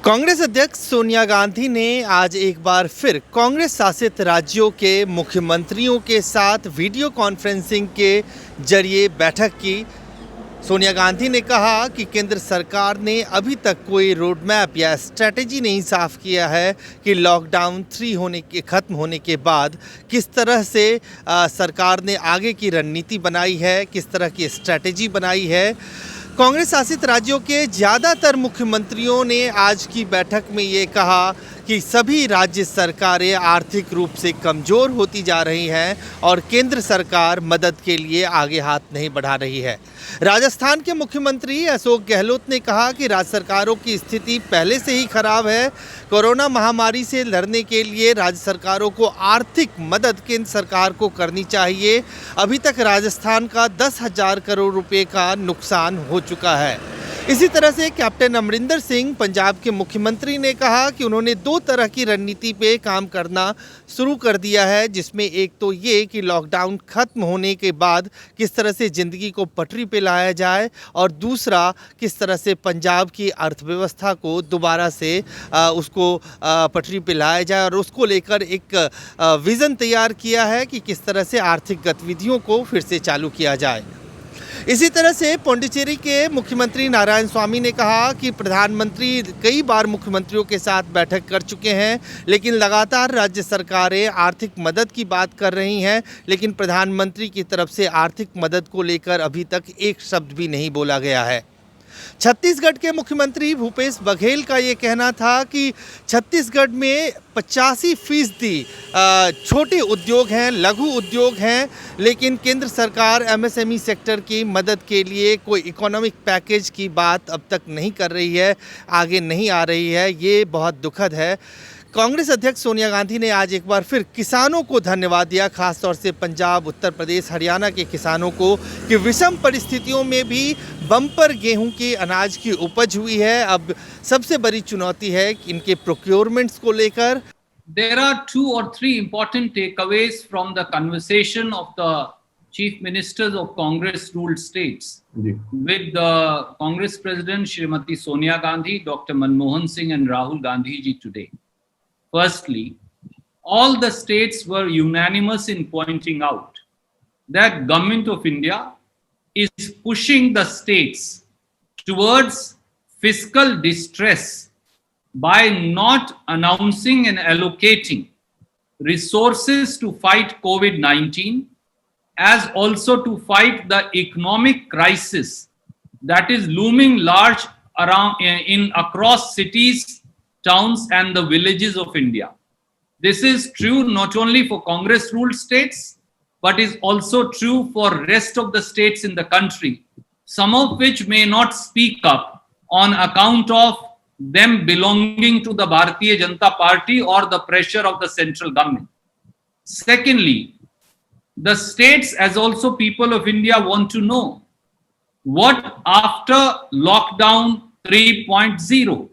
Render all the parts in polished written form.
कांग्रेस अध्यक्ष सोनिया गांधी ने आज एक बार फिर कांग्रेस शासित राज्यों के मुख्यमंत्रियों के साथ वीडियो कॉन्फ्रेंसिंग के जरिए बैठक की। सोनिया गांधी ने कहा कि केंद्र सरकार ने अभी तक कोई रोड मैप या स्ट्रैटेजी नहीं साफ किया है कि लॉकडाउन 3 ख़त्म होने के बाद किस तरह से सरकार ने आगे की रणनीति बनाई है, किस तरह की स्ट्रैटेजी बनाई है। कांग्रेस शासित राज्यों के ज़्यादातर मुख्यमंत्रियों ने आज की बैठक में ये कहा कि सभी राज्य सरकारें आर्थिक रूप से कमज़ोर होती जा रही हैं और केंद्र सरकार मदद के लिए आगे हाथ नहीं बढ़ा रही है। राजस्थान के मुख्यमंत्री अशोक गहलोत ने कहा कि राज्य सरकारों की स्थिति पहले से ही खराब है। कोरोना महामारी से लड़ने के लिए राज्य सरकारों को आर्थिक मदद केंद्र सरकार को करनी चाहिए। अभी तक राजस्थान का 10,000 करोड़ रुपए का नुकसान हो चुका है। इसी तरह से कैप्टन अमरिंदर सिंह पंजाब के मुख्यमंत्री ने कहा कि उन्होंने 2 तरह की रणनीति पे काम करना शुरू कर दिया है, जिसमें एक तो ये कि लॉकडाउन ख़त्म होने के बाद किस तरह से ज़िंदगी को पटरी पे लाया जाए और दूसरा किस तरह से पंजाब की अर्थव्यवस्था को दोबारा से उसको पटरी पे लाया जाए और उसको लेकर एक विज़न तैयार किया है कि किस तरह से आर्थिक गतिविधियों को फिर से चालू किया जाए। इसी तरह से पौंडीचेरी के मुख्यमंत्री नारायण स्वामी ने कहा कि प्रधानमंत्री कई बार मुख्यमंत्रियों के साथ बैठक कर चुके हैं, लेकिन लगातार राज्य सरकारें आर्थिक मदद की बात कर रही हैं, लेकिन प्रधानमंत्री की तरफ से आर्थिक मदद को लेकर अभी तक एक शब्द भी नहीं बोला गया है। छत्तीसगढ़ के मुख्यमंत्री भूपेश बघेल का ये कहना था कि छत्तीसगढ़ में 85% छोटे उद्योग हैं, लघु उद्योग हैं, लेकिन केंद्र सरकार एमएसएमई सेक्टर की मदद के लिए कोई इकोनॉमिक पैकेज की बात अब तक नहीं कर रही है, आगे नहीं आ रही है। ये बहुत दुखद है। कांग्रेस अध्यक्ष सोनिया गांधी ने आज एक बार फिर किसानों को धन्यवाद दिया, खासतौर से पंजाब, उत्तर प्रदेश, हरियाणा के किसानों को, कि विषम परिस्थितियों में भी बम्पर गेहूं के अनाज की उपज हुई है। अब सबसे बड़ी चुनौती है कि इनके प्रोक्योरमेंट्स को लेकर। There are 2 or 3 important takeaways from the conversation of the chief ministers of Congress-ruled states with the Congress President Srimati Sonia Gandhi, Dr. Manmohan Singh and Rahul Gandhi ji today. Firstly, all the states were unanimous in pointing out that Government of India is pushing the states towards fiscal distress by not announcing and allocating resources to fight COVID-19, as also to fight the economic crisis that is looming large around across cities, towns and the villages of India. This is true not only for Congress-ruled states, but is also true for rest of the states in the country, some of which may not speak up on account of them belonging to the Bharatiya Janata Party or the pressure of the central government. Secondly, the states, as also people of India, want to know what after lockdown 3.0.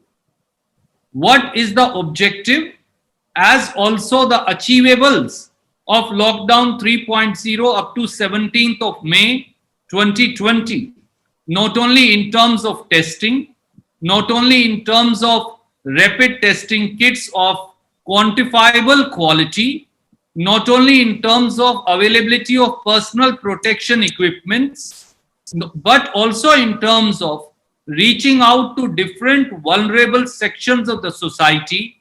What is the objective as also the achievables of lockdown 3.0 up to 17th of May 2020, not only in terms of testing, not only in terms of rapid testing kits of quantifiable quality, not only in terms of availability of personal protection equipments, but also in terms of reaching out to different vulnerable sections of the society,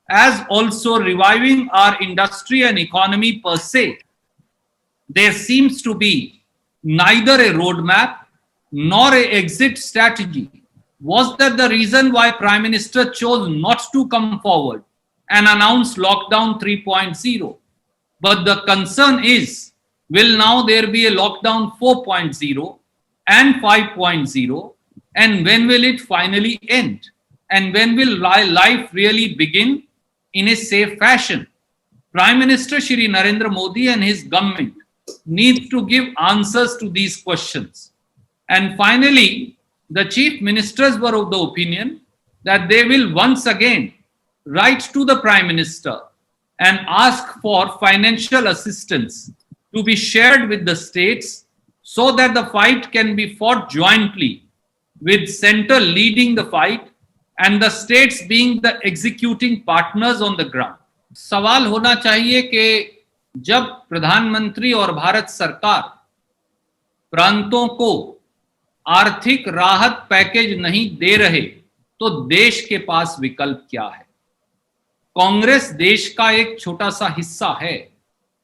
as also reviving our industry and economy per se. There seems to be neither a roadmap nor an exit strategy. Was that the reason why Prime Minister chose not to come forward and announce lockdown 3.0? But the concern is, will now there be a lockdown 4.0 and 5.0? And when will it finally end? And when will life really begin in a safe fashion? Prime Minister Shri Narendra Modi and his government needs to give answers to these questions. And finally, the chief ministers were of the opinion that they will once again write to the Prime Minister and ask for financial assistance to be shared with the states so that the fight can be fought jointly with center leading the fight and the states being the executing partners on the ground. सवाल होना चाहिए कि जब प्रधानमंत्री और भारत सरकार प्रांतों को आर्थिक राहत पैकेज नहीं दे रहे तो देश के पास विकल्प क्या है? कांग्रेस देश का एक छोटा सा हिस्सा है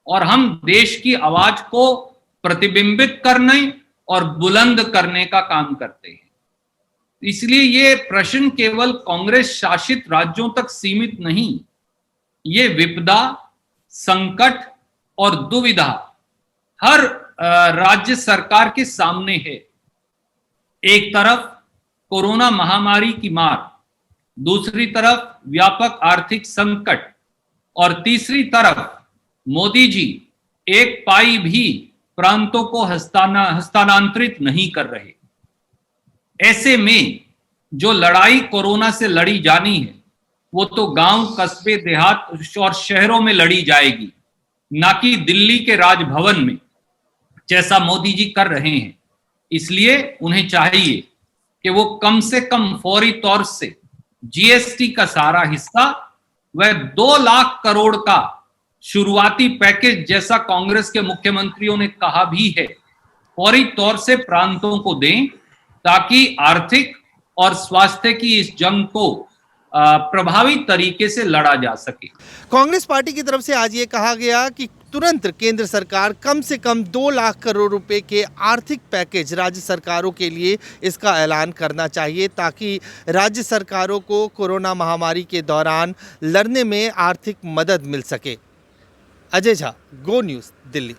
और हम देश की आवाज को प्रतिबिंबित करने और बुलंद करने का काम करते हैं। इसलिए ये प्रश्न केवल कांग्रेस शासित राज्यों तक सीमित नहीं, ये विपदा, संकट और दुविधा हर राज्य सरकार के सामने है। एक तरफ कोरोना महामारी की मार, दूसरी तरफ व्यापक आर्थिक संकट और तीसरी तरफ मोदी जी एक पाई भी प्रांतों को हस्तांतरित नहीं कर रहे। ऐसे में जो लड़ाई कोरोना से लड़ी जानी है वो तो गांव, कस्बे, देहात और शहरों में लड़ी जाएगी, ना कि दिल्ली के राजभवन में जैसा मोदी जी कर रहे हैं। इसलिए उन्हें चाहिए कि वो कम से कम फौरी तौर से जीएसटी का सारा हिस्सा वह 2 लाख करोड़ का शुरुआती पैकेज जैसा कांग्रेस के मुख्यमंत्रियों ने कहा भी है, फौरी तौर से प्रांतों को दें ताकि आर्थिक और स्वास्थ्य की इस जंग को प्रभावी तरीके से लड़ा जा सके। कांग्रेस पार्टी की तरफ से आज ये कहा गया कि तुरंत केंद्र सरकार कम से कम 2 लाख करोड़ रुपए के आर्थिक पैकेज राज्य सरकारों के लिए इसका ऐलान करना चाहिए ताकि राज्य सरकारों को कोरोना महामारी के दौरान लड़ने में आर्थिक मदद मिल सके। अजय झा, गो न्यूज़, दिल्ली।